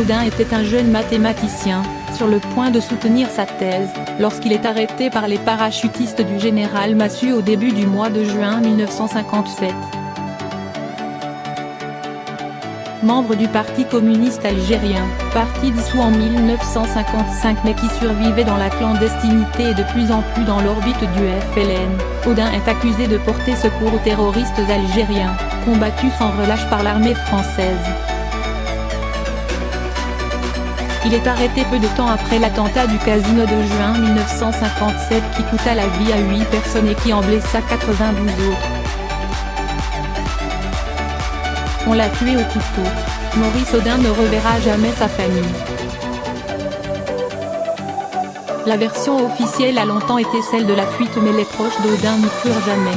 Audin était un jeune mathématicien, sur le point de soutenir sa thèse, lorsqu'il est arrêté par les parachutistes du général Massu au début du mois de juin 1957. Membre du Parti communiste algérien, parti dissous en 1955 mais qui survivait dans la clandestinité et de plus en plus dans l'orbite du FLN, Audin est accusé de porter secours aux terroristes algériens, combattus sans relâche par l'armée française. Il est arrêté peu de temps après l'attentat du casino de juin 1957 qui coûta la vie à 8 personnes et qui en blessa 92 autres. On l'a tué au couteau. Maurice Audin ne reverra jamais sa famille. La version officielle a longtemps été celle de la fuite mais les proches d'Audin n'y crurent jamais.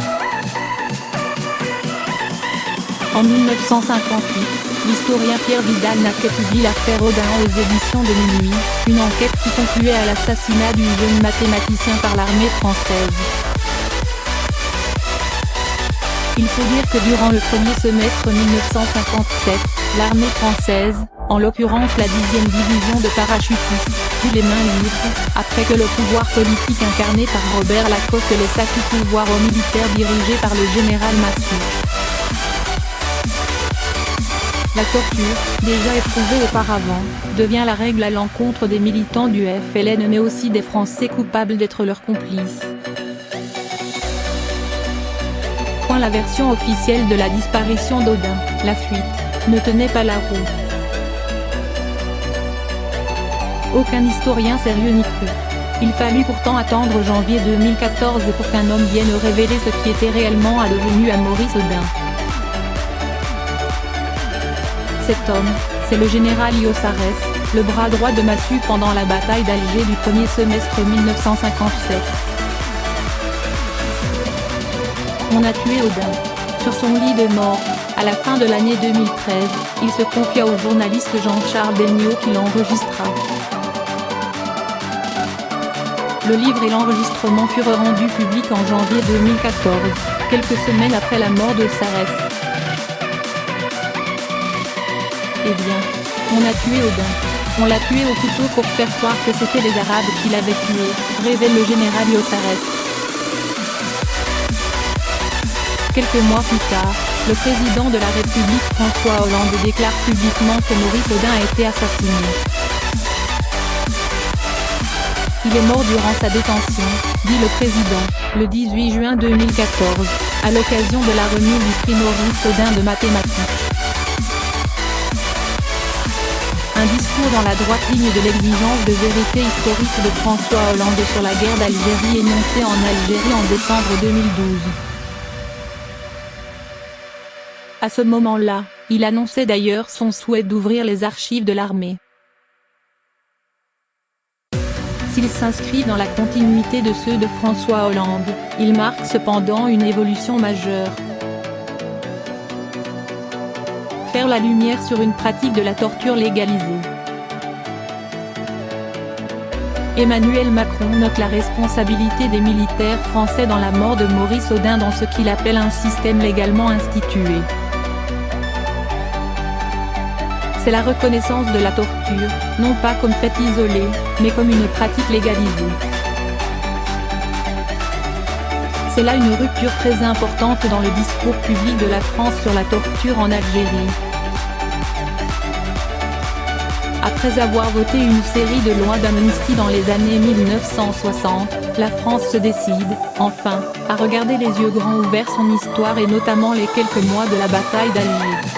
En 1958, l'historien Pierre Vidal-Naquet publie l'affaire Audin aux éditions de Minuit, une enquête qui concluait à l'assassinat du jeune mathématicien par l'armée française. Il faut dire que durant le premier semestre 1957, l'armée française, en l'occurrence la 10e division de parachutistes, eut les mains libres, après que le pouvoir politique incarné par Robert Lacoste laissa tout pouvoir aux militaires dirigés par le général Massu. La torture, déjà éprouvée auparavant, devient la règle à l'encontre des militants du FLN mais aussi des Français coupables d'être leurs complices. La version officielle de la disparition d'Audin, la fuite, ne tenait pas la route. Aucun historien sérieux n'y crut. Il fallut pourtant attendre janvier 2014 pour qu'un homme vienne révéler ce qui était réellement advenu à Maurice Audin. Cet homme, c'est le général Iosarès, le bras droit de Massu pendant la bataille d'Alger du premier semestre 1957. On a tué Audin. Sur son lit de mort, à la fin de l'année 2013, il se confia au journaliste Jean-Charles Degnaud qui l'enregistra. Le livre et l'enregistrement furent rendus publics en janvier 2014, quelques semaines après la mort de Sarès. Eh bien, on a tué Audin. On l'a tué au couteau pour faire croire que c'était les Arabes qui l'avaient tué, révèle le général Iosarès. Quelques mois plus tard, le président de la République François Hollande déclare publiquement que Maurice Audin a été assassiné. Il est mort durant sa détention, dit le président, le 18 juin 2014, à l'occasion de la remise du prix Maurice Audin de mathématiques. Un discours dans la droite ligne de l'exigence de vérité historique de François Hollande sur la guerre d'Algérie énoncée en Algérie en décembre 2012. À ce moment-là, il annonçait d'ailleurs son souhait d'ouvrir les archives de l'armée. S'il s'inscrit dans la continuité de ceux de François Hollande, il marque cependant une évolution majeure. Faire la lumière sur une pratique de la torture légalisée. Emmanuel Macron note la responsabilité des militaires français dans la mort de Maurice Audin dans ce qu'il appelle un système légalement institué. C'est la reconnaissance de la torture, non pas comme fait isolé, mais comme une pratique légalisée. C'est là une rupture très importante dans le discours public de la France sur la torture en Algérie. Après avoir voté une série de lois d'amnistie dans les années 1960, la France se décide, enfin, à regarder les yeux grands ouverts son histoire et notamment les quelques mois de la bataille d'Alger.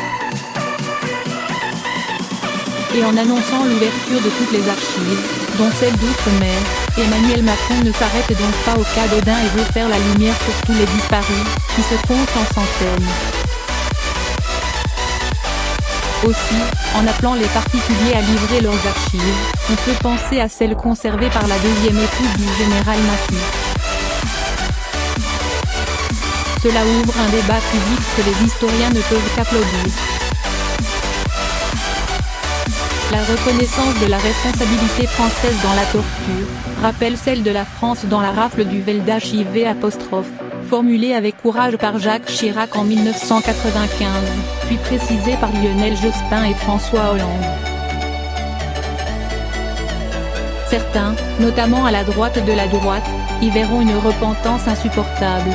Et en annonçant l'ouverture de toutes les archives, dont celle d'outre-mer, Emmanuel Macron ne s'arrête donc pas au cas d'Audin et veut faire la lumière sur tous les disparus, qui se comptent en centaines. Aussi, en appelant les particuliers à livrer leurs archives, on peut penser à celles conservées par la deuxième épouse du général Massu. Cela ouvre un débat public que les historiens ne peuvent qu'applaudir. La reconnaissance de la responsabilité française dans la torture, rappelle celle de la France dans la rafle du Vel'd'Hiv', formulée avec courage par Jacques Chirac en 1995, puis précisée par Lionel Jospin et François Hollande. Certains, notamment à la droite de la droite, y verront une repentance insupportable.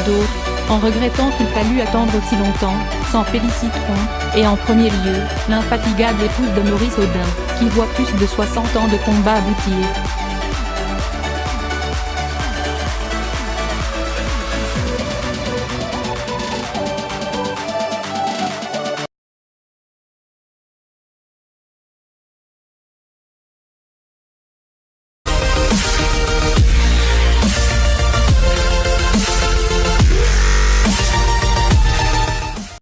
D'autres, en regrettant qu'il fallut attendre aussi longtemps, s'en féliciteront, et en premier lieu, l'infatigable épouse de Maurice Audin, qui voit plus de 60 ans de combat aboutir.